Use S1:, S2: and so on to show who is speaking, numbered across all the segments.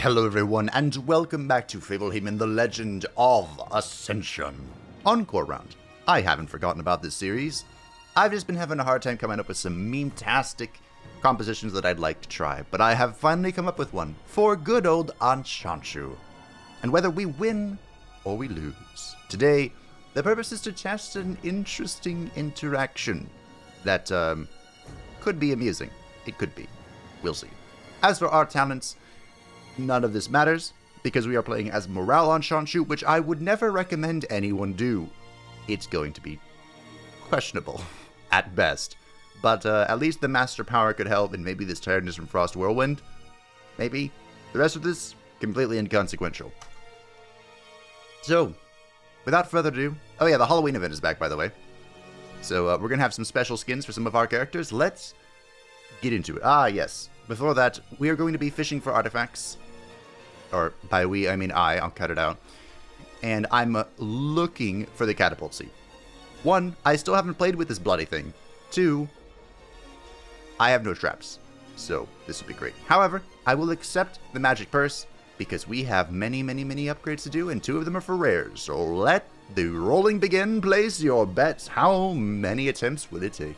S1: Hello everyone, and welcome back to Fablehaven, the Legend of Ascension. Encore round. I haven't forgotten about this series. I've just been having a hard time coming up with some meme-tastic compositions that I'd like to try, but I have finally come up with one for good old Ascension. And whether we win or we lose, today the purpose is to test an interesting interaction that could be amusing. It could be. We'll see. As for our talents, none of this matters, because we are playing as Morale on Shanshu, which I would never recommend anyone do. It's going to be questionable, at best. But at least the Master Power could help, and maybe this Tiredness from Frost Whirlwind. Maybe. The rest of this, completely inconsequential. So, without further ado... Oh yeah, the Halloween event is back, by the way. So we're going to have some special skins for some of our characters. Let's get into it. Ah, yes. Before that, we are going to be fishing for artifacts. Or by we, I mean I'll cut it out. And I'm looking for the catapult seed. 1, I still haven't played with this bloody thing. 2, I have no traps. So this would be great. However, I will accept the magic purse because we have many upgrades to do, and 2 of them are for rares. So let the rolling begin. Place your bets. How many attempts will it take?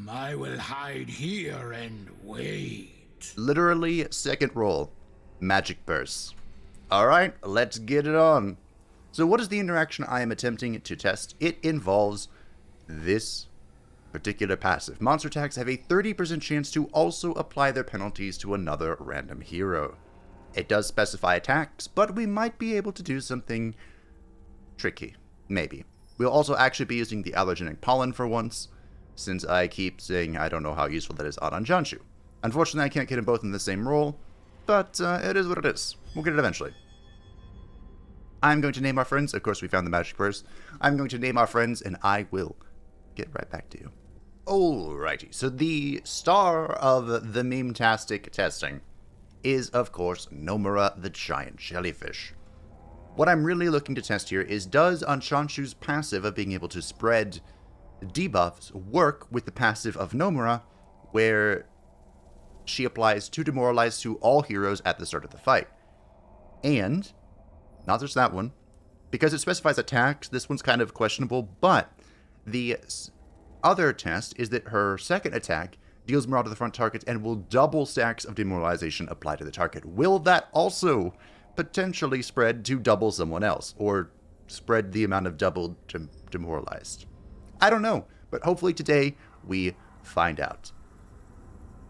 S2: I will hide here and wait.
S1: Literally, second roll. Magic purse. Alright, let's get it on. So what is the interaction I am attempting to test? It involves this particular passive. Monster attacks have a 30% chance to also apply their penalties to another random hero. It does specify attacks, but we might be able to do something tricky. Maybe. We'll also actually be using the allergenic pollen for once, since I keep saying I don't know how useful that is on Anjanshu. Unfortunately, I can't get them both in the same roll, but it is what it is. We'll get it eventually. I'm going to name our friends. Of course, we found the magic purse. I'm going to name our friends, and I will get right back to you. Alrighty, so the star of the meme-tastic testing is, of course, Nomura the Giant Jellyfish. What I'm really looking to test here is, does Anshanshu's passive of being able to spread debuffs work with the passive of Nomura, where she applies 2 Demoralize to all heroes at the start of the fight. And, not just that one, because it specifies attacks, this one's kind of questionable, but the other test is that her second attack deals morale to the front target and will double stacks of Demoralization applied to the target. Will that also potentially spread to double someone else, or spread the amount of double demoralized? I don't know, but hopefully today we find out.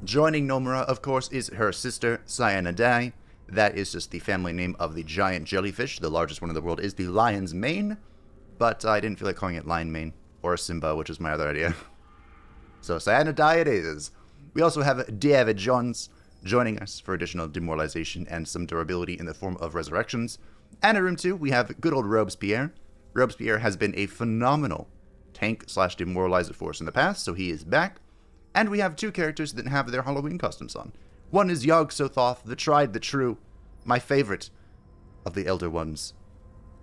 S1: Joining Nomura, of course, is her sister, Cyanidai. That is just the family name of the giant jellyfish. The largest one in the world is the lion's mane, but I didn't feel like calling it lion mane, or Simba, which was my other idea. So Cyanidai it is. We also have David Jones joining us for additional demoralization and some durability in the form of resurrections. And in room 2, we have good old Robespierre. Robespierre has been a phenomenal tank/demoralizer force in the past, so he is back. And we have 2 characters that have their Halloween costumes on. One is Yogg Sothoth, the tried, the true, my favorite of the Elder Ones.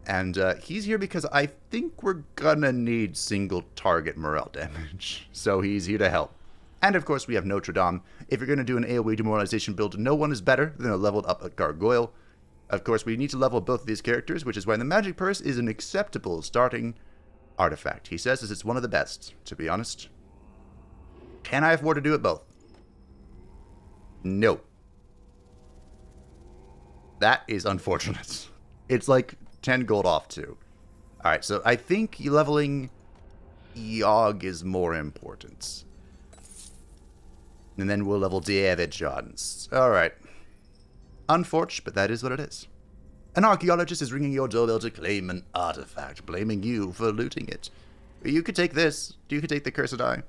S1: And he's here because I think we're gonna need single target morale damage, so he's here to help. And of course we have Notre Dame. If you're gonna do an AoE demoralization build, no one is better than a leveled up Gargoyle. Of course we need to level both of these characters, which is why the Magic Purse is an acceptable starting artifact. He says it's one of the best, to be honest. Can I afford to do it both? No. That is unfortunate. It's like 10 gold off too. Alright, so I think leveling Yogg is more important. And then we'll level David Johns. Alright. Unfortunate, but that is what it is. An archaeologist is ringing your doorbell to claim an artifact, blaming you for looting it. You could take this. You could take the Cursed Eye.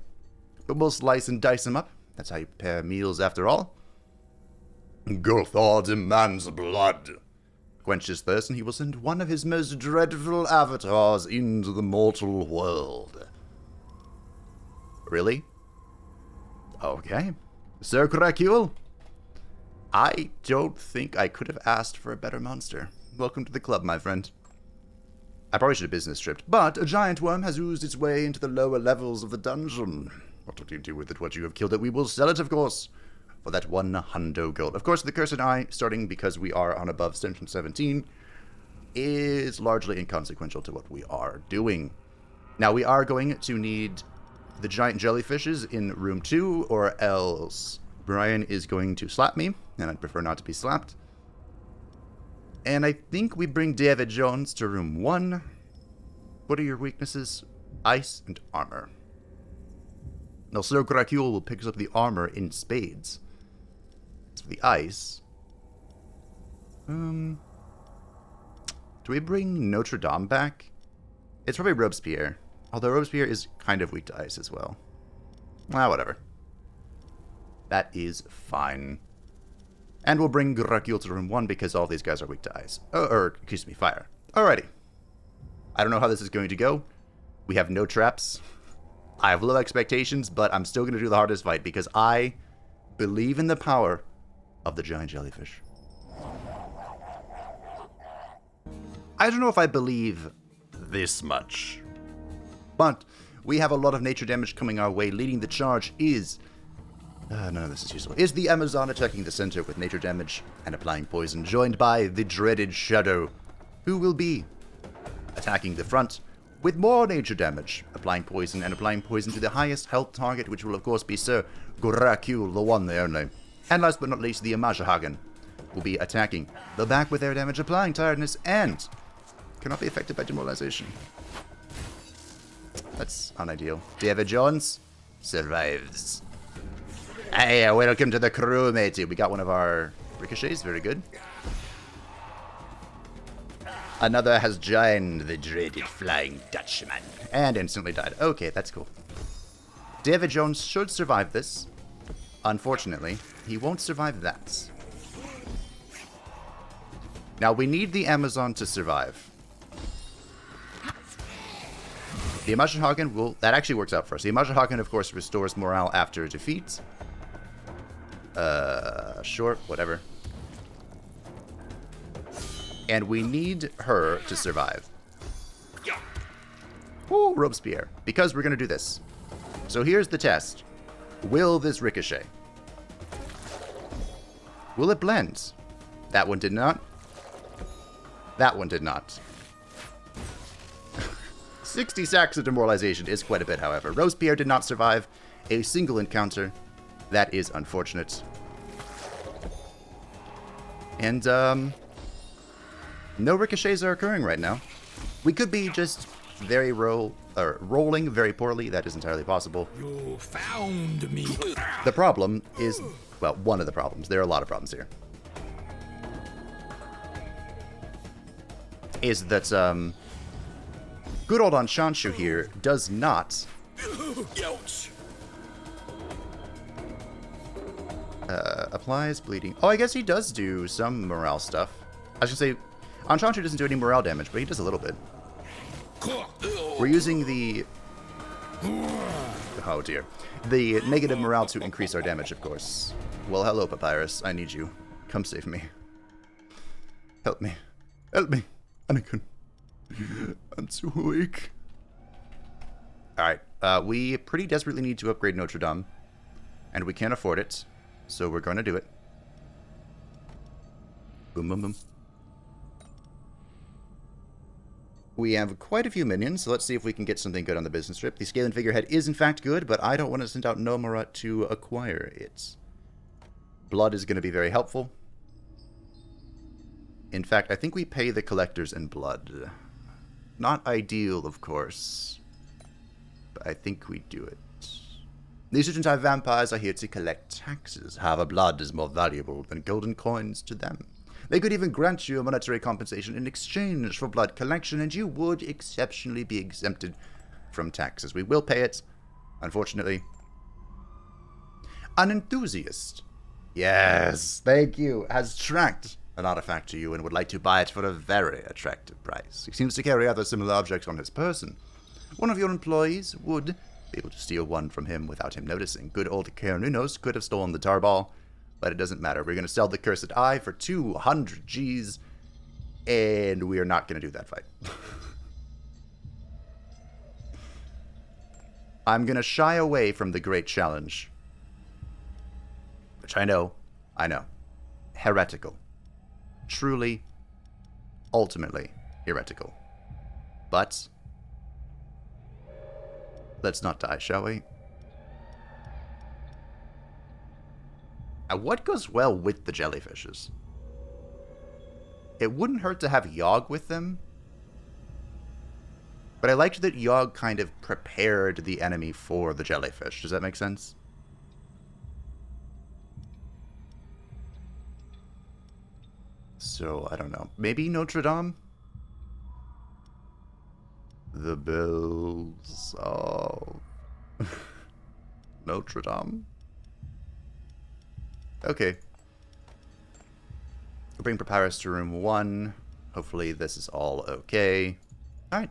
S1: But we'll slice and dice him up. That's how you prepare meals, after all. Gothar demands blood. Quench his thirst, and he will send one of his most dreadful avatars into the mortal world. Really? Okay. Sir Cracule? I don't think I could have asked for a better monster. Welcome to the club, my friend. I probably should have business tripped, but a giant worm has oozed its way into the lower levels of the dungeon. What will you do with it? What you have killed it? We will sell it, of course. for that 100 gold. Of course, the Cursed Eye, starting because we are on above Ascension 17, is largely inconsequential to what we are doing. Now, we are going to need the giant jellyfishes in room 2, or else Brian is going to slap me, and I'd prefer not to be slapped. And I think we bring David Jones to room 1. What are your weaknesses? Ice and armor. Now, Sir Gracule will pick up the armor in spades. So the ice. Do we bring Notre Dame back? It's probably Robespierre. Although Robespierre is kind of weak to ice as well. Well, whatever. That is fine. And we'll bring Gracule to room 1 because all these guys are weak to ice. Excuse me, fire. Alrighty. I don't know how this is going to go. We have no traps. I have low expectations, but I'm still going to do the hardest fight because I believe in the power of the giant jellyfish. I don't know if I believe this much, but we have a lot of nature damage coming our way. Leading the charge is... none of this is useful. Is the Amazon attacking the center with nature damage and applying poison, joined by the dreaded Shadow, who will be attacking the front with more nature damage, applying poison to the highest health target, which will of course be Sir Gracule, the one, the only. And last but not least, the Amajahagen will be attacking the back with air damage, applying tiredness, and cannot be affected by demoralization. That's unideal. David Jones survives. Hey, welcome to the crew, matey. We got one of our ricochets, very good. Another has joined the dreaded Flying Dutchman and instantly died. Okay, that's cool. David Jones should survive this. Unfortunately, he won't survive that. Now, we need the Amazon to survive. The Amajahagen will... That actually works out for us. The Amajahagen, of course, restores morale after defeat. Sure, whatever. And we need her to survive. Ooh, Robespierre. Because we're going to do this. So here's the test. Will this ricochet? Will it blend? That one did not. That one did not. 60 sacks of demoralization is quite a bit, however. Robespierre did not survive a single encounter. That is unfortunate. And, no ricochets are occurring right now. We could be just very rolling very poorly. That is entirely possible.
S2: You found me.
S1: The problem is, well, one of the problems. There are a lot of problems here. Is that, good old Anshanshu here does not applies bleeding. Oh, I guess he does do some morale stuff. I was gonna say, Anshanshu doesn't do any morale damage, but he does a little bit. We're using the... Oh dear. The negative morale to increase our damage, of course. Well, hello, Papyrus. I need you. Come save me. Help me. Help me. Anakin. I'm too weak. Alright. We pretty desperately need to upgrade Notre Dame. And we can't afford it. So we're going to do it. Boom, boom, boom. We have quite a few minions, so let's see if we can get something good on the business trip. The Scaling Figurehead is in fact good, but I don't want to send out Nomura to acquire it. Blood is going to be very helpful. In fact, I think we pay the collectors in blood. Not ideal, of course, but I think we do it. These Argentine vampires are here to collect taxes. However, blood is more valuable than golden coins to them. They could even grant you a monetary compensation in exchange for blood collection, and you would exceptionally be exempted from taxes. We will pay it, unfortunately. An enthusiast, yes, thank you, has tracked an artifact to you and would like to buy it for a very attractive price. He seems to carry other similar objects on his person. One of your employees would be able to steal one from him without him noticing. Good old Kernunos could have stolen the tarball, but it doesn't matter. We're going to sell the Cursed Eye for 200 Gs, and we are not going to do that fight. I'm going to shy away from the great challenge. Which I know. Heretical. Truly, ultimately heretical. But let's not die, shall we? What goes well with the jellyfishes? It wouldn't hurt to have Yogg with them. But I liked that Yogg kind of prepared the enemy for the jellyfish. Does that make sense? So, I don't know. Maybe Notre Dame? The bells of Notre Dame? Okay. We'll bring Papyrus to room 1. Hopefully this is all okay. Alright.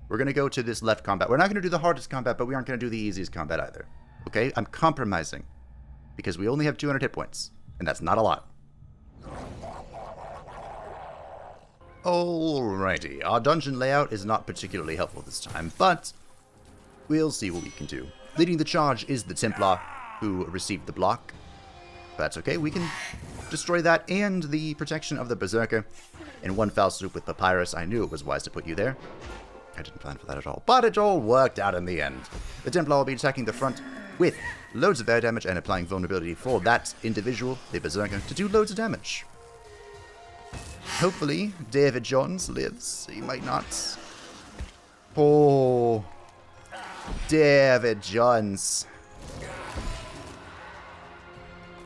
S1: We're going to go to this left combat. We're not going to do the hardest combat, but we aren't going to do the easiest combat either. Okay? I'm compromising. Because we only have 200 hit points. And that's not a lot. Alrighty. Our dungeon layout is not particularly helpful this time, but we'll see what we can do. Leading the charge is the Templar, who received the block. That's okay, we can destroy that and the protection of the Berserker in one foul swoop with Papyrus. I knew it was wise to put you there. I didn't plan for that at all, but it all worked out in the end. The Templar will be attacking the front with loads of air damage and applying vulnerability for that individual, the Berserker, to do loads of damage. Hopefully, David Johns lives. He might not. Oh, David Johns.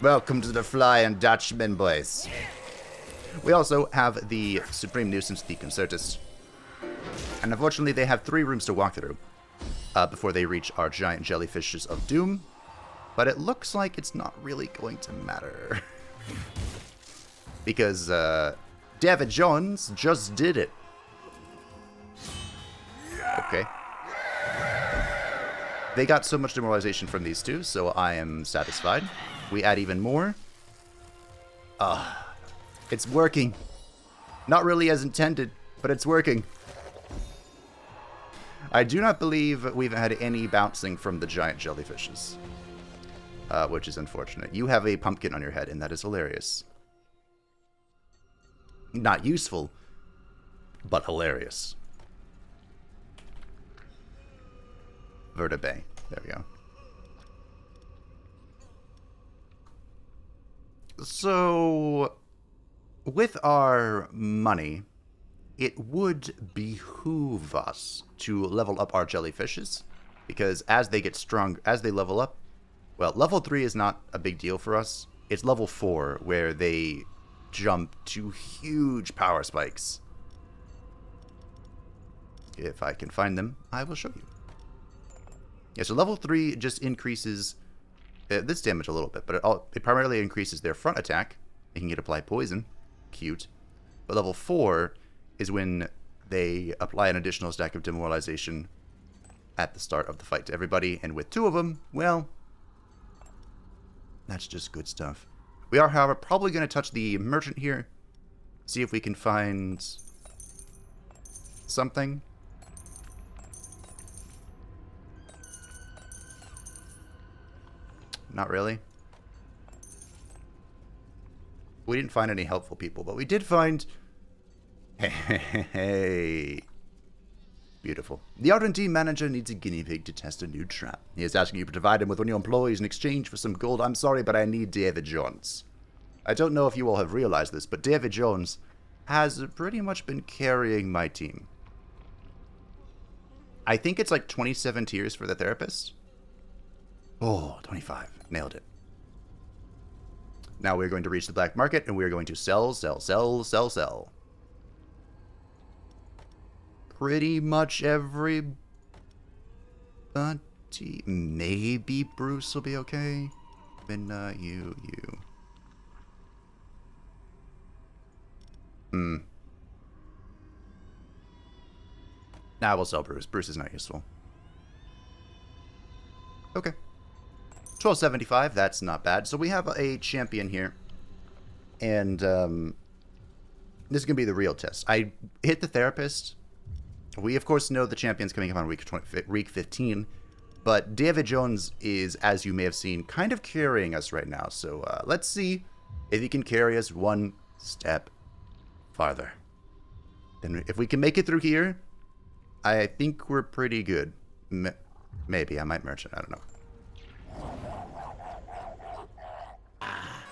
S1: Welcome to the Flying Dutchman, boys. We also have the Supreme Nuisance, the Concertus. And unfortunately, they have 3 rooms to walk through before they reach our giant jellyfishes of doom. But it looks like it's not really going to matter. Because David Jones just did it. Okay. They got so much demoralization from these two, so I am satisfied. We add even more. It's working. Not really as intended, but it's working. I do not believe we've had any bouncing from the giant jellyfishes. Which is unfortunate. You have a pumpkin on your head, and that is hilarious. Not useful, but hilarious. Vertebrae. There we go. So, with our money, it would behoove us to level up our jellyfishes, because as they get strong, as they level up, well, level 3 is not a big deal for us. It's level 4 where they jump to huge power spikes. If I can find them, I will show you. Yeah, so level 3 just increases this damage a little bit, but it primarily increases their front attack. They can get apply poison. Cute. But level 4 is when they apply an additional stack of demoralization at the start of the fight to everybody. And with 2 of them, well, that's just good stuff. We are, however, probably going to touch the merchant here. See if we can find something. Not really. We didn't find any helpful people, but we did find... Hey. Beautiful. The R&D manager needs a guinea pig to test a new trap. He is asking you to provide him with one of your employees in exchange for some gold. I'm sorry, but I need David Jones. I don't know if you all have realized this, but David Jones has pretty much been carrying my team. I think it's like 27 tiers for the therapist. Oh, 25. Nailed it. Now we're going to reach the black market, and we're going to sell, sell, sell, sell, sell. Pretty much everybody. Maybe Bruce will be okay. Midna, you. Nah, we'll sell Bruce. Bruce is not useful. Okay. 1275, that's not bad. So we have a champion here. And this is going to be the real test. I hit the therapist. We, of course, know the champion's coming up on week 15. But David Jones is, as you may have seen, kind of carrying us right now. So let's see if he can carry us one step farther. Then if we can make it through here, I think we're pretty good. Maybe I might merchant. I don't know.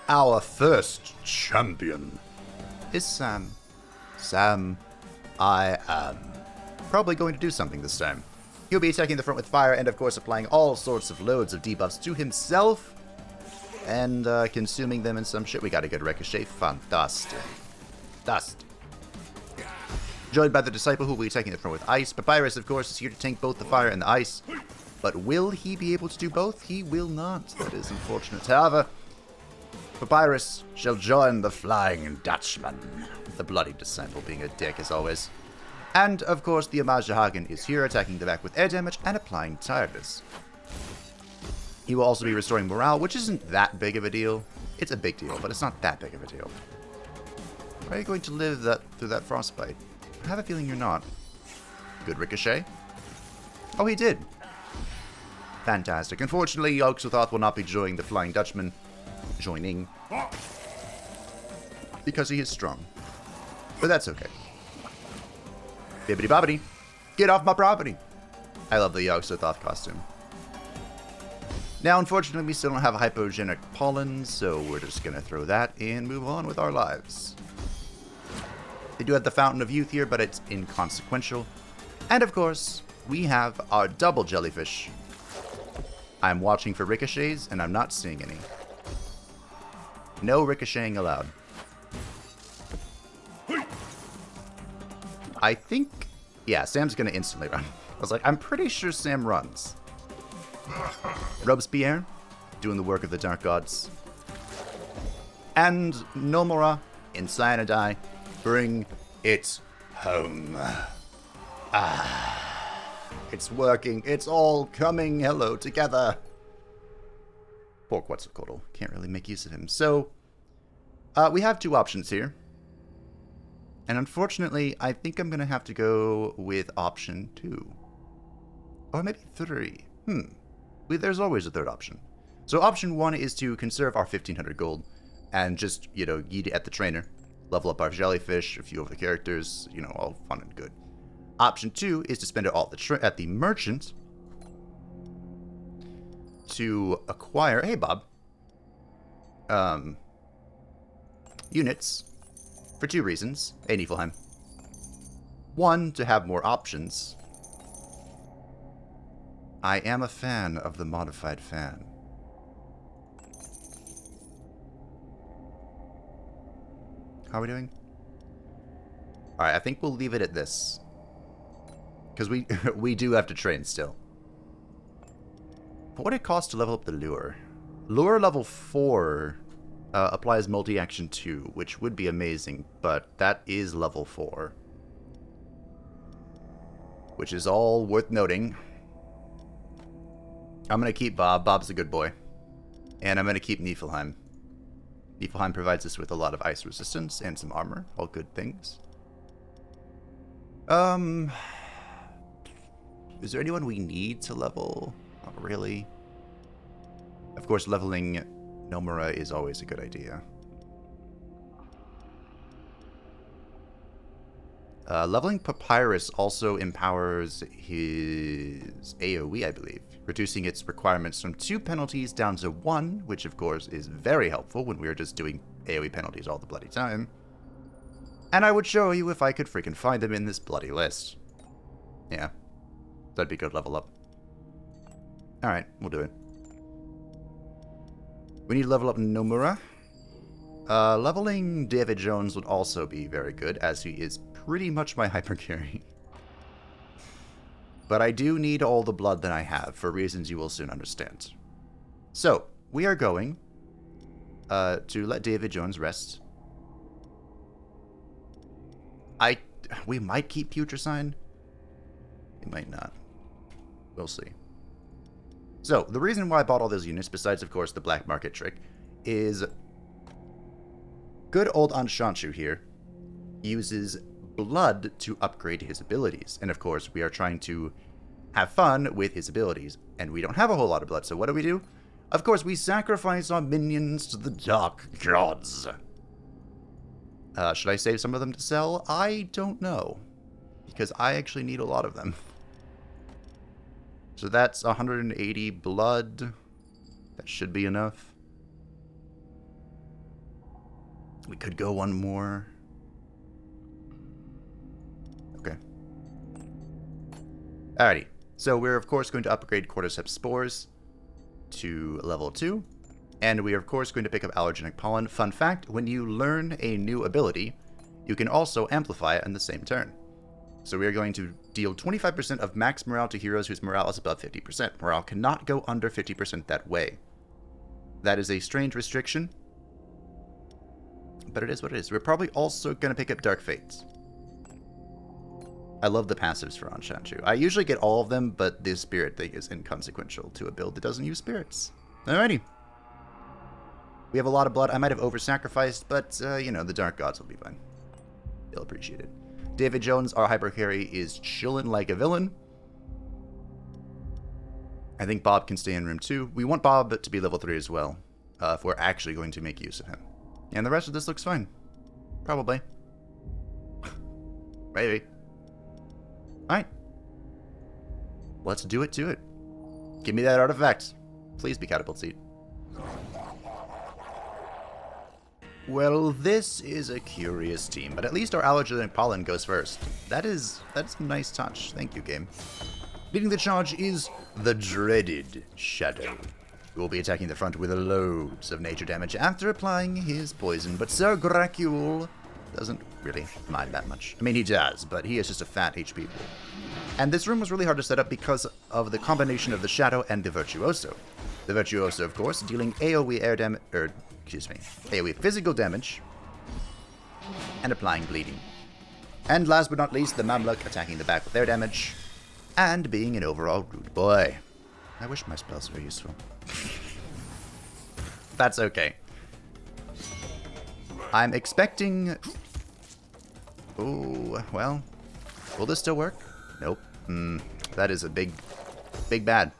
S1: Our first champion is Sam. Sam, I am probably going to do something this time. He'll be attacking the front with fire and, of course, applying all sorts of loads of debuffs to himself and consuming them in some shit. We got a good ricochet. Fantastic. Dust. Joined by the Disciple, who will be attacking the front with ice. Papyrus, of course, is here to tank both the fire and the ice. But will he be able to do both? He will not. That is unfortunate. However, Papyrus shall join the Flying Dutchman. The Bloody Disciple being a dick as always. And, of course, the Amajahagan is here attacking the back with air damage and applying tiredness. He will also be restoring morale, which isn't that big of a deal. It's a big deal, but it's not that big of a deal. Are you going to live through that frostbite? I have a feeling you're not. Good ricochet. Oh, he did. Fantastic. Unfortunately, Yogg-Sothoth will not be joining the Flying Dutchman. Because he is strong. But that's okay. Bibbidi bobbidi. Get off my property. I love the Yogg-Sothoth costume. Now, unfortunately, we still don't have hypogenic pollen, so we're just going to throw that and move on with our lives. They do have the Fountain of Youth here, but it's inconsequential. And, of course, we have our double jellyfish. I'm watching for ricochets, and I'm not seeing any. No ricocheting allowed. I think... Yeah, Sam's going to instantly run. I was like, I'm pretty sure Sam runs. Robespierre, doing the work of the Dark Gods. And Nomura, Insanity, bring it home. It's working. It's all coming. Hello together. Poor Quetzalcoatl. Can't really make use of him. So, we have two options here. And unfortunately, I think I'm going to have to go with option 2. Or maybe 3. There's always a third option. So option 1 is to conserve our 1500 gold and just, yeet it at the trainer. Level up our jellyfish, a few of the characters, all fun and good. Option 2 is to spend it all at the merchant to acquire, hey Bob, units for 2 reasons. Hey Niflheim. 1, to have more options. I am a fan of the modified fan. How are we doing? Alright, I think we'll leave it at this. Because we do have to train still. What would it cost to level up the lure? Lure level 4 applies multi-action 2, which would be amazing, but that is level 4. Which is all worth noting. I'm going to keep Bob. Bob's a good boy. And I'm going to keep Niflheim. Niflheim provides us with a lot of ice resistance and some armor. All good things. Is there anyone we need to level? Not really. Of course, leveling Nomura is always a good idea. Leveling Papyrus also empowers his AoE, I believe, reducing its requirements from 2 penalties down to 1, which of course is very helpful when we are just doing AoE penalties all the bloody time. And I would show you if I could freaking find them in this bloody list. Yeah, that'd be a good level up. Alright, we'll do it. We need to level up Nomura. Leveling David Jones would also be very good, as he is pretty much my hypercarry. But I do need all the blood that I have, for reasons you will soon understand. So, we are going to let David Jones rest. We might keep Putrescine. We might not. We'll see. So, the reason why I bought all those units, besides, of course, the black market trick, is good old Anshanshu here uses blood to upgrade his abilities. And, of course, we are trying to have fun with his abilities. And we don't have a whole lot of blood, so what do? Of course, we sacrifice our minions to the dark gods. Should I save some of them to sell? I don't know, because I actually need a lot of them. So that's 180 blood. That should be enough. We could go one more. Okay. Alrighty. So we're, of course, going to upgrade Cordyceps Spores to level 2. And we are, of course, going to pick up Allergenic Pollen. Fun fact, when you learn a new ability, you can also amplify it in the same turn. So we are going to deal 25% of max morale to heroes whose morale is above 50%. Morale cannot go under 50% that way. That is a strange restriction, but it is what it is. We're probably also going to pick up Dark Fates. I love the passives for Ascension. I usually get all of them, but this spirit thing is inconsequential to a build that doesn't use spirits. Alrighty. We have a lot of blood. I might have over-sacrificed, but, you know, the Dark Gods will be fine. They'll appreciate it. David Jones, our hyper carry, is chillin' like a villain. I think Bob can stay in room 2. We want Bob to be level 3 as well, if we're actually going to make use of him. And the rest of this looks fine. Probably. Maybe. Alright. Let's do it to it. Give me that artifact. Please be catapult seed. Well, this is a curious team, but at least our Allergenic Pollen goes first. That's a nice touch. Thank you, game. Leading the charge is the dreaded Shadow, who will be attacking the front with loads of nature damage after applying his poison, but Sir Gracule doesn't really mind that much. I mean, he does, but he is just a fat HP pool. And this room was really hard to set up because of the combination of the Shadow and the Virtuoso. The Virtuoso, of course, dealing AoE air damage, AoE physical damage, and applying bleeding. And last but not least, the Mamluk attacking the back with their damage, and being an overall rude boy. I wish my spells were useful. That's okay. I'm expecting... Oh, well, will this still work? Nope. That is a big bad.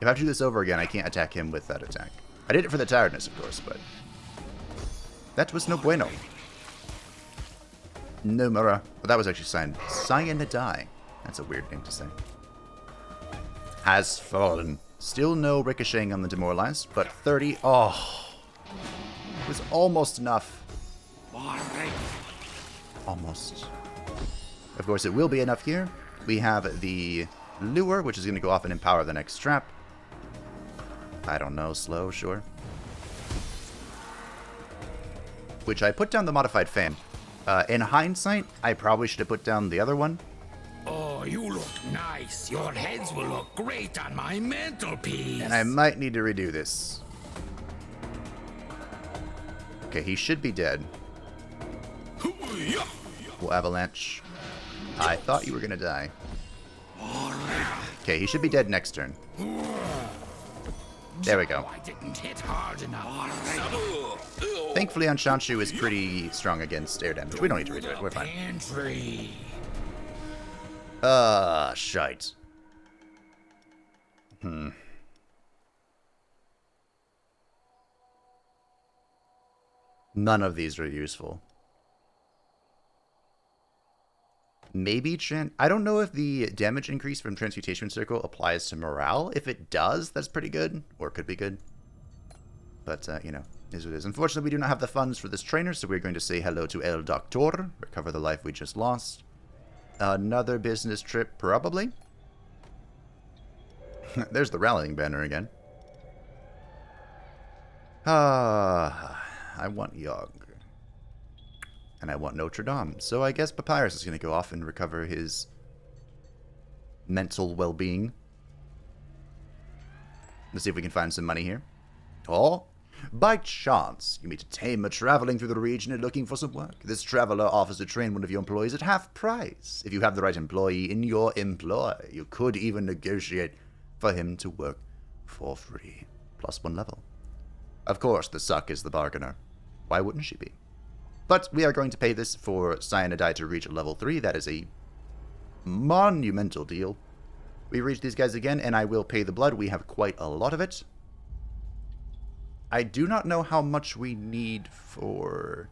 S1: If I have to do this over again, I can't attack him with that attack. I did it for the tiredness, of course, but... that was no bueno. No Mura. Well, that was actually Cyanidie. That's a weird name to say. Has fallen. Still no ricocheting on the Demoralized, but 30. Oh. It was almost enough. Almost. Of course, it will be enough here. We have the Lure, which is going to go off and empower the next trap. I don't know, slow, sure. Which I put down the modified fan. In hindsight, I probably should have put down the other one.
S2: Oh, you look nice. Your heads will look great on my mantelpiece.
S1: And I might need to redo this. Okay, he should be dead. We'll avalanche. I thought you were gonna die. Okay, he should be dead next turn. There we go.
S2: I didn't hit hard enough.
S1: Thankfully, Anshanshu is pretty strong against air damage. We don't need to redo it. We're fine.
S2: Pantry.
S1: Shite. None of these are useful. Maybe I don't know if the damage increase from Transmutation Circle applies to morale. If it does, that's pretty good. Or could be good. But, you know, is what it is. Unfortunately, we do not have the funds for this trainer, so we're going to say hello to El Doctor. Recover the life we just lost. Another business trip, probably. There's the rallying banner again. I want Yogg. And I want Notre Dame. So I guess Papyrus is going to go off and recover his mental well-being. Let's see if we can find some money here. Oh, by chance, you meet a tamer traveling through the region and looking for some work. This traveler offers to train one of your employees at half price. If you have the right employee in your employ, you could even negotiate for him to work for free. +1 level. Of course, the suck is the bargainer. Why wouldn't she be? But we are going to pay this for Cyanidie to reach level 3. That is a monumental deal. We reach these guys again, and I will pay the blood. We have quite a lot of it. I do not know how much we need for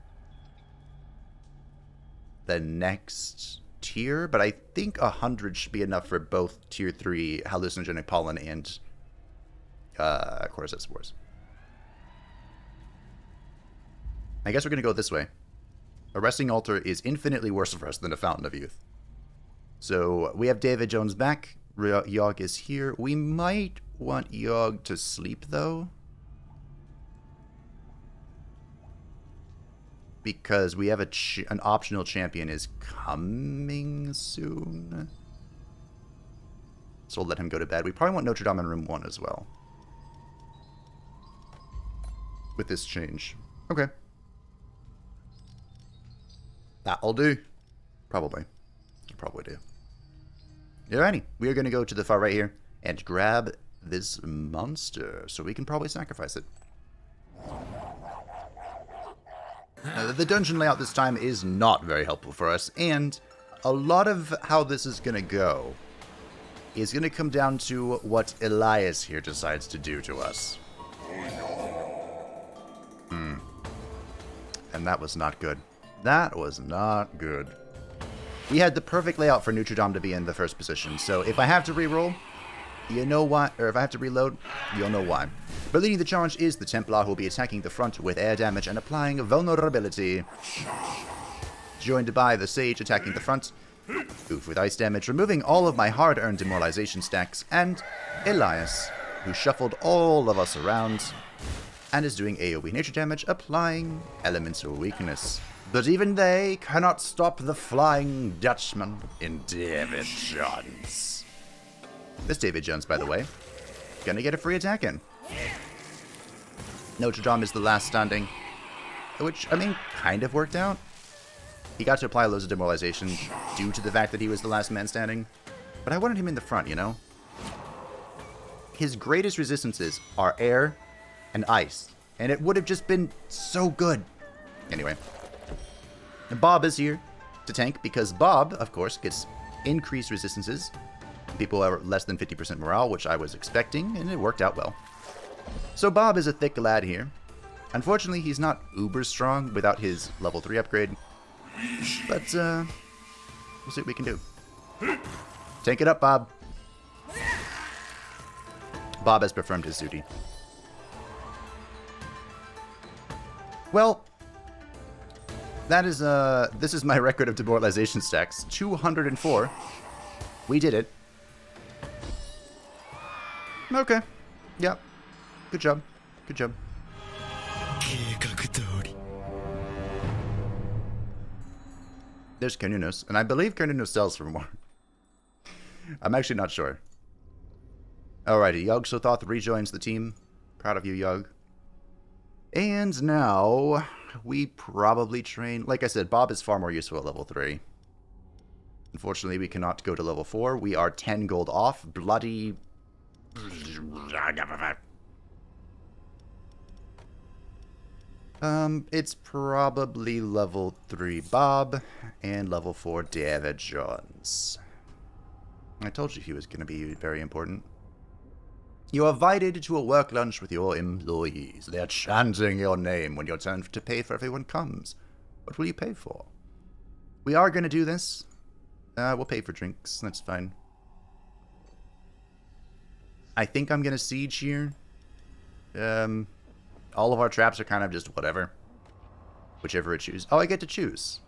S1: the next tier, but I think 100 should be enough for both tier 3 hallucinogenic pollen and cordyceps spores. I guess we're going to go this way. A resting altar is infinitely worse for us than a fountain of youth. So we have David Jones back. Yogg is here. We might want Yogg to sleep, though. Because we have an optional champion is coming soon. So we'll let him go to bed. We probably want Notre Dame in room 1 as well. With this change. Okay. That'll do. Probably. It'll probably do. Alrighty. We are going to go to the far right here and grab this monster. So we can probably sacrifice it. The dungeon layout this time is not very helpful for us, and a lot of how this is going to go is going to come down to what Elias here decides to do to us. And that was not good. That was not good. We had the perfect layout for Notre Dame to be in the first position, so if I have to reroll, you know why, or if I have to reload, you'll know why. But leading the charge is the Templar, who will be attacking the front with air damage and applying vulnerability. Joined by the Sage attacking the front, Oof with ice damage, removing all of my hard-earned demoralization stacks, and Elias, who shuffled all of us around, and is doing AoE nature damage, applying elemental weakness. But even they cannot stop the Flying Dutchman in David Jones. This David Jones, by the way, gonna get a free attack in. Notre Dame is the last standing, which, I mean, kind of worked out. He got to apply loads of demoralization due to the fact that he was the last man standing, but I wanted him in the front, you know? His greatest resistances are air and ice, and it would have just been so good. Anyway, Bob is here to tank because Bob, of course, gets increased resistances. People are less than 50% morale, which I was expecting, and it worked out well. So Bob is a thick lad here. Unfortunately, he's not uber strong without his level 3 upgrade, but we'll see what we can do. Tank it up, Bob. Bob has performed his duty. Well, that is this is my record of demoralization stacks. 204. We did it. Okay. Yeah. Good job. Good job. There's Carnunos, and I believe Carnunos sells for more. I'm actually not sure. Alrighty, Yogg Sothoth rejoins the team. Proud of you, Yogg. And now, we probably train... Like I said, Bob is far more useful at level 3. Unfortunately, we cannot go to level 4. We are 10 gold off. Bloody... It's probably level 3 Bob and level 4 David Jones. I told you he was going to be very important. You are invited to a work lunch with your employees. They are chanting your name when your turn to pay for everyone comes. What will you pay for? We are going to do this. We'll pay for drinks. That's fine. I think I'm going to siege here. All of our traps are kind of just whatever. Whichever I choose. Oh, I get to choose.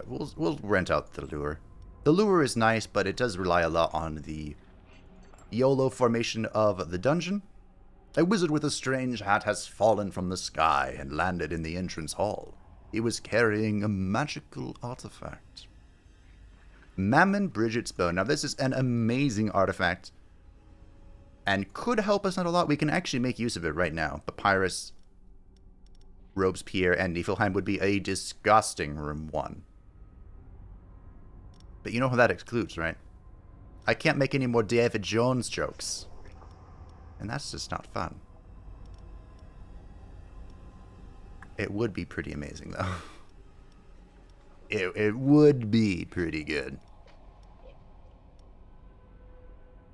S1: We'll rent out the lure. The lure is nice, but it does rely a lot on the YOLO formation of the dungeon. A wizard with a strange hat has fallen from the sky and landed in the entrance hall. He was carrying a magical artifact. Mammon Bridget's Bow. Now, this is an amazing artifact and could help us out a lot. We can actually make use of it right now. Papyrus, Robespierre, and Niflheim would be a disgusting room 1. But you know who that excludes, right? I can't make any more David Jones jokes. And that's just not fun. It would be pretty amazing, though. It would be pretty good.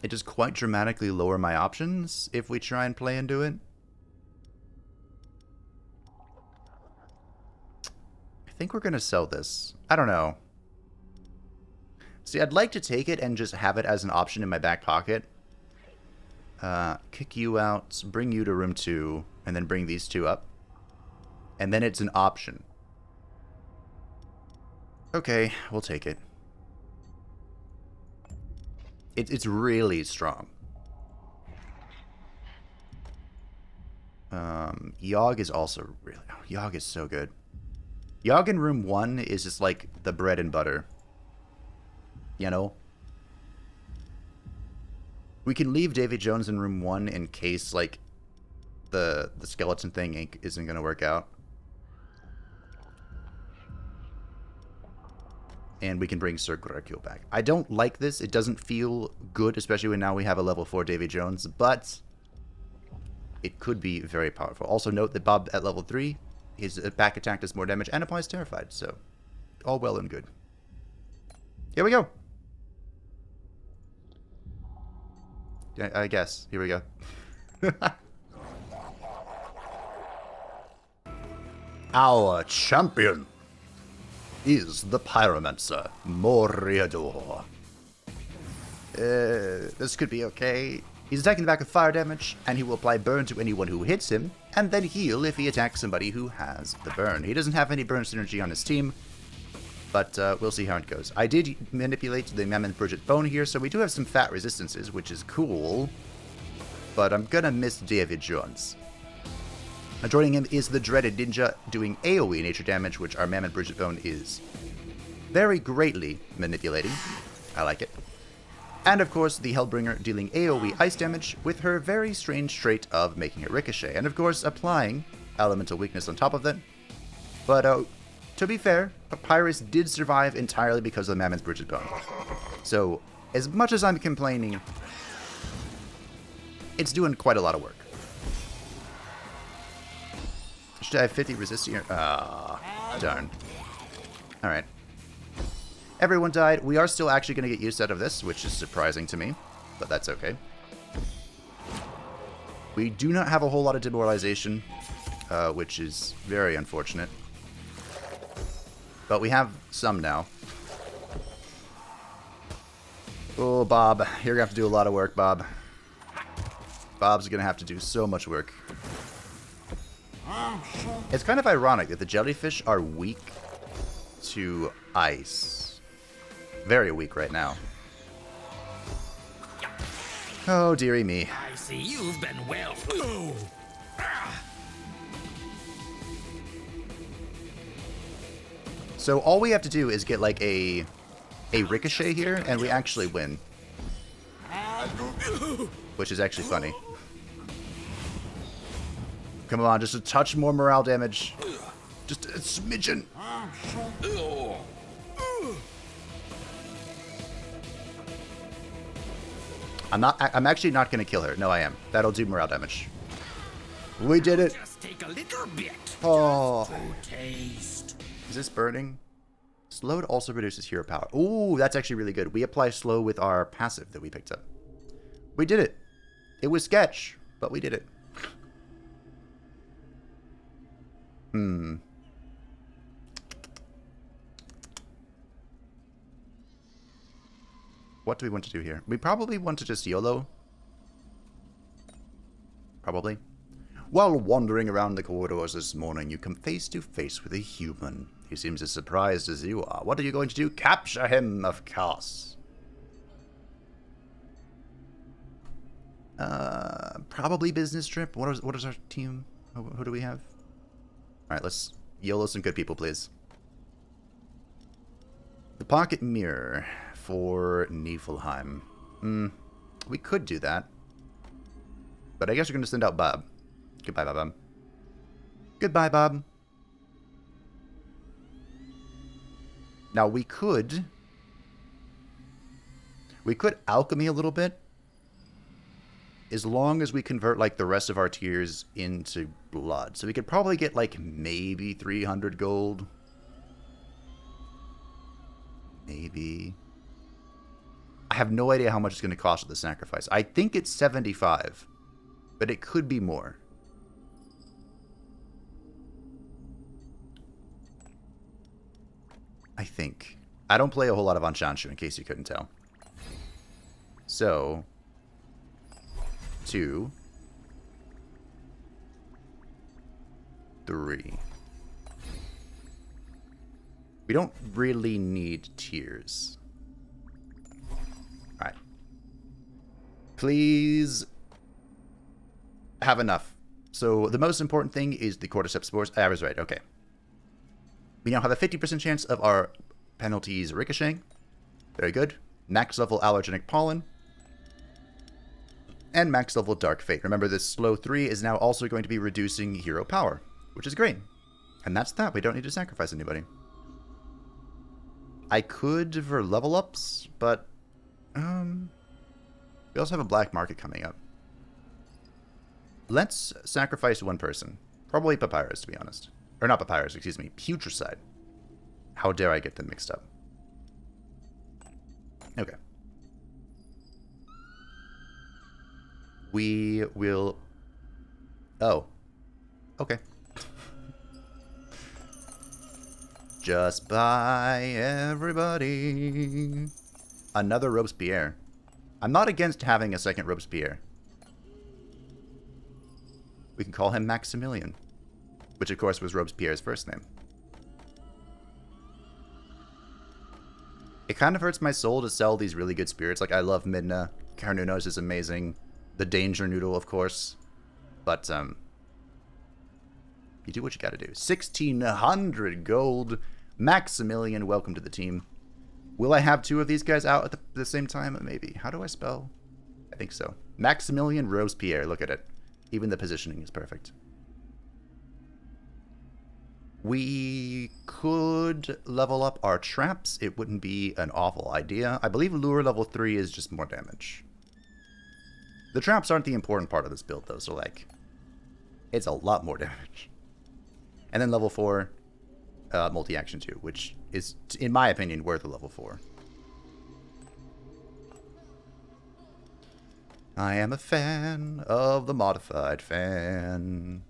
S1: it does quite dramatically lower my options if we try and play into it. I think we're going to sell this. I don't know. See, I'd like to take it and just have it as an option in my back pocket. Kick you out, bring you to room 2, and then bring these 2 up. And then it's an option. Okay, we'll take it. It's really strong. Yogg is also really... Oh, Yogg is so good. Yogg in room 1 is just like the bread and butter. You know? We can leave Davy Jones in room 1 in case, like, the skeleton thing isn't going to work out. And we can bring Sir Greco back. I don't like this. It doesn't feel good, especially when now we have a level 4 Davy Jones, but it could be very powerful. Also note that Bob at level 3, his back attack does more damage and applies Terrified, so all well and good. Here we go. I guess. Here we go. Our champion is the Pyromancer, Moriador. This could be okay. He's attacking the back with fire damage, and he will apply burn to anyone who hits him, and then heal if he attacks somebody who has the burn. He doesn't have any burn synergy on his team, but we'll see how it goes. I did manipulate the Mammoth Bridget Bone here, so we do have some fat resistances, which is cool, but I'm gonna miss David Jones. Joining him is the dreaded ninja doing AoE nature damage, which our Mammoth Bridget Bone is very greatly manipulating. I like it. And of course, the Hellbringer dealing AoE ice damage with her very strange trait of making it ricochet. And of course, applying elemental weakness on top of that. But to be fair, Papyrus did survive entirely because of the Mammoth Bridget Bone. So, as much as I'm complaining, it's doing quite a lot of work. Should I have 50 resist here? Ah, darn. Alright. Everyone died. We are still actually going to get use out of this, which is surprising to me, but that's okay. We do not have a whole lot of demoralization, which is very unfortunate. But we have some now. Oh, Bob. You're going to have to do a lot of work, Bob. Bob's going to have to do so much work. It's kind of ironic that the jellyfish are weak to ice. Very weak right now. Oh, dearie me.
S2: I see you've been well.
S1: So all we have to do is get like a ricochet here, and we actually win. Which is actually funny. Come on, just a touch more morale damage. Just a smidgen. I'm actually not going to kill her. No, I am. That'll do morale damage. We did it.
S2: Just take a little bit.
S1: Oh.
S2: To taste.
S1: Is this burning? Slowed also reduces hero power. Ooh, that's actually really good. We apply slow with our passive that we picked up. We did it. It was sketch, but we did it. What do we want to do here? We probably want to just YOLO. Probably. While wandering around the corridors this morning, you come face to face with a human. He seems as surprised as you are. What are you going to do? Capture him, of course. Probably business trip. What is our team? Who do we have? Alright, let's YOLO some good people, please. The pocket mirror for Niflheim. We could do that. But I guess we're going to send out Bob. Goodbye, Bob. Goodbye, Bob. Now, we could alchemy a little bit. As long as we convert, like, the rest of our tiers into blood. So we could probably get, like, maybe 300 gold. Maybe. I have no idea how much it's going to cost at the sacrifice. I think it's 75, but it could be more. I think. I don't play a whole lot of Ascension, in case you couldn't tell. So, 2, 3. We don't really need tiers. Alright. Please have enough. So, the most important thing is the cordyceps spores. I was right, okay. We now have a 50% chance of our penalties ricocheting. Very good. Max level allergenic pollen. And max level dark fate. Remember, this slow 3 is now also going to be reducing hero power, which is great. And that's that. We don't need to sacrifice anybody. I could for level ups, but we also have a black market coming up. Let's sacrifice one person. Probably Papyrus, to be honest. Or not Papyrus, excuse me. Putricide. How dare I get them mixed up? Okay. We will... Oh. Okay. Just buy everybody. Another Robespierre. I'm not against having a second Robespierre. We can call him Maximilian. Which, of course, was Robespierre's first name. It kind of hurts my soul to sell these really good spirits. Like, I love Midna. Carnunos is amazing. The Danger Noodle, of course. But, you do what you gotta do. 1,600 gold. Maximilian, welcome to the team. Will I have 2 of these guys out at the same time? Maybe. How do I spell? I think so. Maximilian Robespierre. Look at it. Even the positioning is perfect. We could level up our traps. It wouldn't be an awful idea. I believe lure level 3 is just more damage. The traps aren't the important part of this build, though, so, like, it's a lot more damage. And then level 4, multi-action 2, which is, in my opinion, worth a level 4. I am a fan of the modified fan.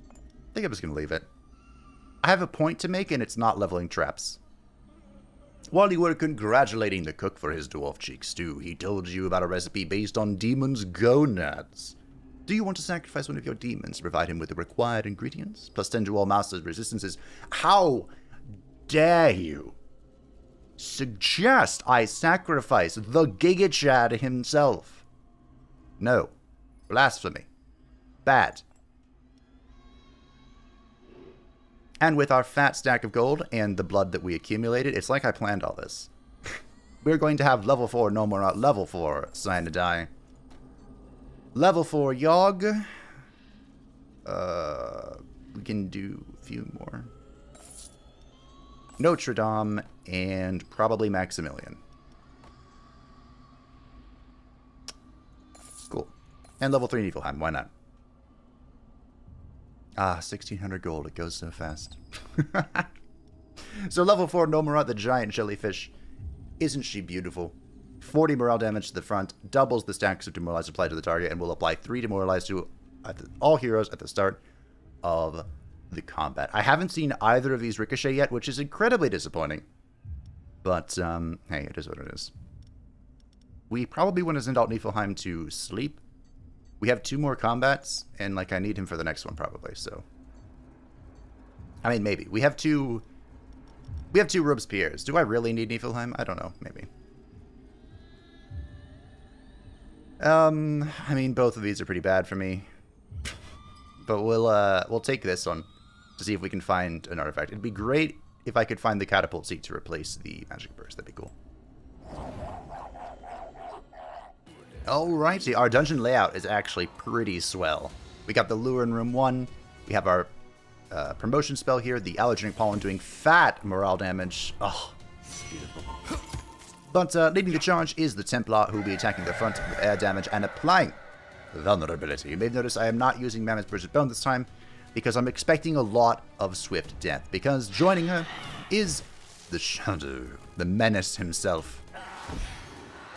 S1: I think I'm just going to leave it. I have a point to make, and it's not leveling traps. While you were congratulating the cook for his dwarf cheek stew, he told you about a recipe based on demons' gonads. Do you want to sacrifice one of your demons to provide him with the required ingredients? Plus 10 to all master's resistances. How dare you suggest I sacrifice the Giga Chad himself? No. Blasphemy. Bad. And with our fat stack of gold and the blood that we accumulated, it's like I planned all this. We're going to have level 4 no more level 4 Cyanidai. Level 4 Yogg. We can do a few more. Notre Dame and probably Maximilian. Cool. And level 3 Niflheim, why not? Ah, 1,600 gold. It goes so fast. So level 4 Nomorat, the giant jellyfish. Isn't she beautiful? 40 morale damage to the front, doubles the stacks of Demoralize applied to the target, and will apply 3 Demoralize to all heroes at the start of the combat. I haven't seen either of these ricochet yet, which is incredibly disappointing. But, hey, it is what it is. We probably want to send out Niflheim to sleep. We have 2 more combats, and, like, I need him for the next one, probably, so. I mean, maybe. We have 2 Robespierres. Do I really need Niflheim? I don't know. Maybe. I mean, both of these are pretty bad for me. But we'll take this one to see if we can find an artifact. It'd be great if I could find the catapult seat to replace the magic burst. That'd be cool. Alrighty, our dungeon layout is actually pretty swell. We got the lure in room 1. We have our promotion spell here, the allergenic pollen doing fat morale damage. Oh, it's beautiful. But leading the charge is the Templar, who will be attacking the front with air damage and applying vulnerability. You may have noticed I am not using Mammoth's Bridge of Bone this time, because I'm expecting a lot of swift death, because joining her is the Shadow, the menace himself.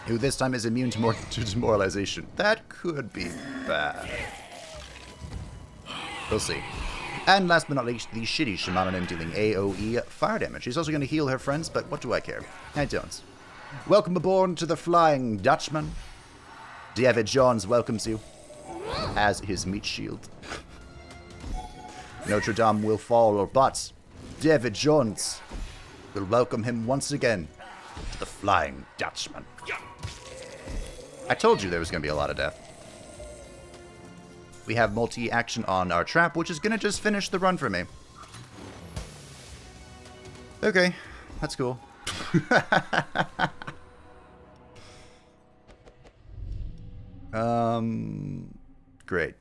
S1: who this time is immune to demoralization. That could be bad. We'll see. And last but not least, the shitty shaman on him dealing AoE fire damage. He's also going to heal her friends, but what do I care? I don't. Welcome aboard to the Flying Dutchman. David Johns welcomes you as his meat shield. Notre Dame will fall, but David Jones will welcome him once again to the Flying Dutchman. I told you there was going to be a lot of death. We have multi-action on our trap, which is going to just finish the run for me. Okay, that's cool. Great.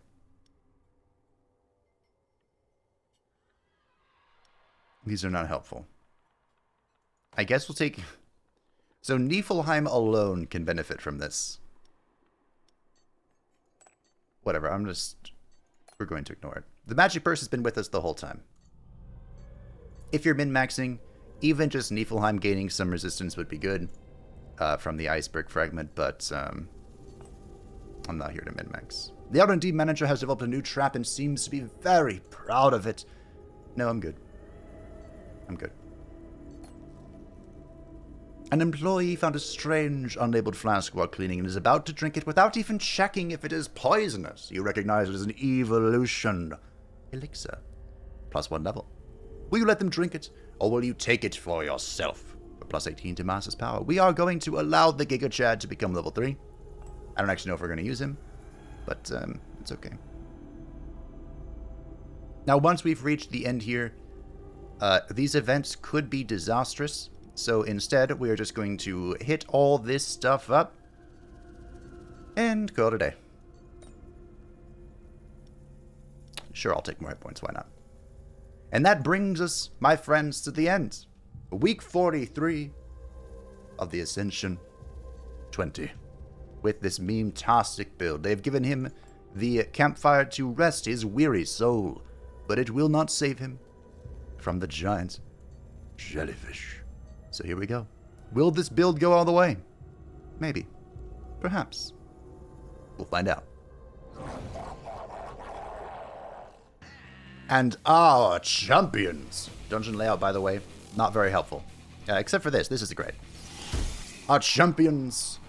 S1: These are not helpful. I guess we'll take... So Niflheim alone can benefit from this. Whatever, we're going to ignore it. The magic purse has been with us the whole time. If you're min-maxing, even just Niflheim gaining some resistance would be good from the iceberg fragment, but I'm not here to min-max. The R&D manager has developed a new trap and seems to be very proud of it. No, I'm good. I'm good. An employee found a strange, unlabeled flask while cleaning and is about to drink it without even checking if it is poisonous. You recognize it as an evolution elixir. +1 level. Will you let them drink it, or will you take it for yourself? For +18 to Master's power. We are going to allow the Giga Chad to become level 3. I don't actually know if we're going to use him, but it's okay. Now, once we've reached the end here, these events could be disastrous. So instead, we are just going to hit all this stuff up and call it a day. Sure, I'll take more hit points, why not? And that brings us, my friends, to the end. Week 43 of the Ascension 20. With this meme-tastic build, they've given him the campfire to rest his weary soul, but it will not save him from the giant jellyfish. So here we go. Will this build go all the way? Maybe. Perhaps. We'll find out. And our champions. Dungeon layout, by the way, not very helpful. Except for this. This is great. Our champions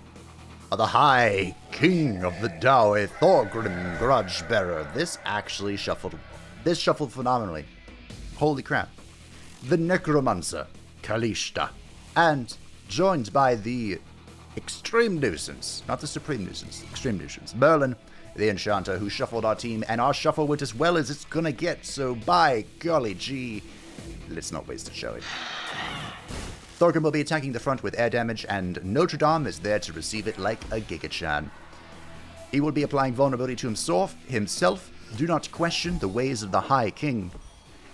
S1: are the High King of the Dowie, Thorgrim Grudgebearer. This actually shuffled. This shuffled phenomenally. Holy crap. The Necromancer, Kalishta, and joined by the Extreme Nuisance, not the Supreme Nuisance, Extreme Nuisance, Merlin, the Enchanter, who shuffled our team, and our shuffle went as well as it's gonna get, so by golly gee, let's not waste it, shall we? Thorgrim will be attacking the front with air damage, and Notre Dame is there to receive it like a Giga Chad. He will be applying vulnerability to himself, do not question the ways of the High King.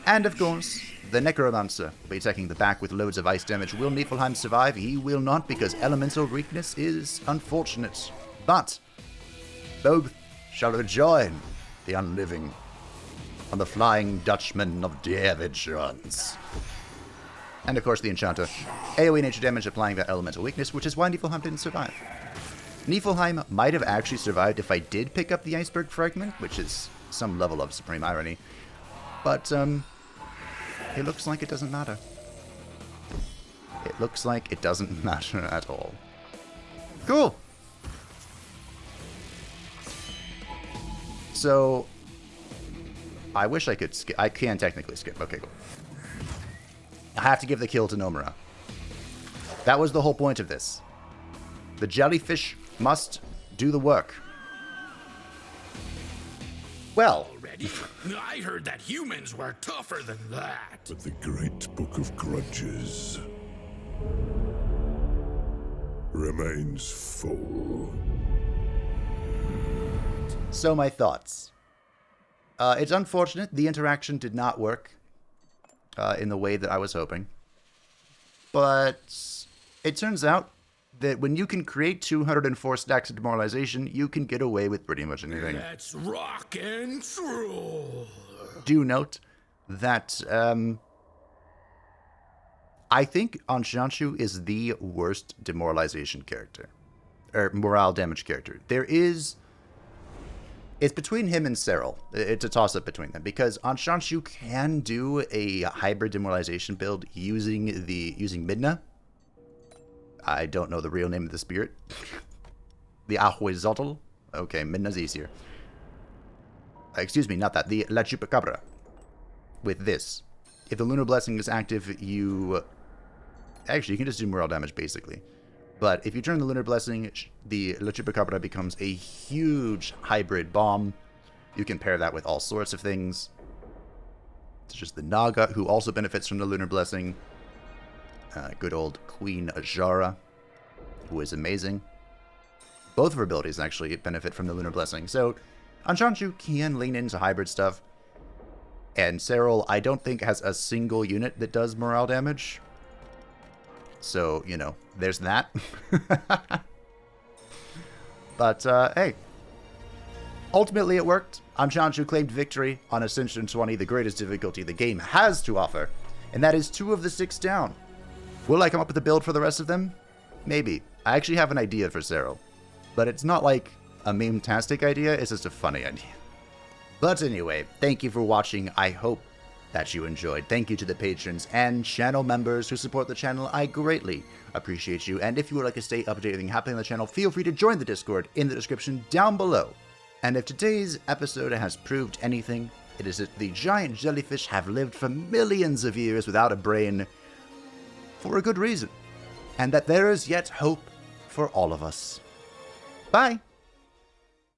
S1: And of course, the Necromancer will be attacking the back with loads of ice damage. Will Niflheim survive? He will not, because elemental weakness is unfortunate. But both shall rejoin the unliving on the Flying Dutchman of David Jones. And of course the Enchanter. AoE nature damage applying that elemental weakness, which is why Niflheim didn't survive. Niflheim might have actually survived if I did pick up the iceberg fragment, which is some level of supreme irony. But, it looks like it doesn't matter. It looks like it doesn't matter at all. Cool! So, I wish I could skip. I can technically skip. Okay, cool. I have to give the kill to Nomura. That was the whole point of this. The jellyfish must do the work. Well...
S2: I heard that humans were tougher than that.
S3: But the great book of grudges remains full.
S1: So my thoughts. It's unfortunate the interaction did not work in the way that I was hoping. But it turns out that when you can create 204 stacks of demoralization, you can get away with pretty much anything.
S2: Let's rock and roll.
S1: Do note that I think Anshanshu is the worst demoralization character. or morale damage character. It's between him and Cyril. It's a toss-up between them, because Ascension can do a hybrid demoralization build using Midna. I don't know the real name of the spirit. The Ahuizotl. Okay, Midna's easier. Excuse me, not that. The La Chupacabra. With this. If the Lunar Blessing is active, you can just do morale damage, basically. But if you turn the Lunar Blessing, the La Chupacabra becomes a huge hybrid bomb. You can pair that with all sorts of things. It's just the Naga, who also benefits from the Lunar Blessing. Good old Queen Ajara, who is amazing. Both of her abilities actually benefit from the Lunar Blessing. So, Anshanshu can lean into hybrid stuff. And Cyril, I don't think, has a single unit that does morale damage. So, you know, there's that. But, hey. Ultimately, it worked. Anshanshu claimed victory on Ascension 20, the greatest difficulty the game has to offer. And that is 2 of the 6 down. Will I come up with a build for the rest of them? Maybe. I actually have an idea for Cyril. But it's not like a meme-tastic idea, it's just a funny idea. But anyway, thank you for watching. I hope that you enjoyed. Thank you to the patrons and channel members who support the channel. I greatly appreciate you. And if you would like to stay up to date with anything happening on the channel, feel free to join the Discord in the description down below. And if today's episode has proved anything, it is that the giant jellyfish have lived for millions of years without a brain for a good reason. And that there is yet hope for all of us. Bye!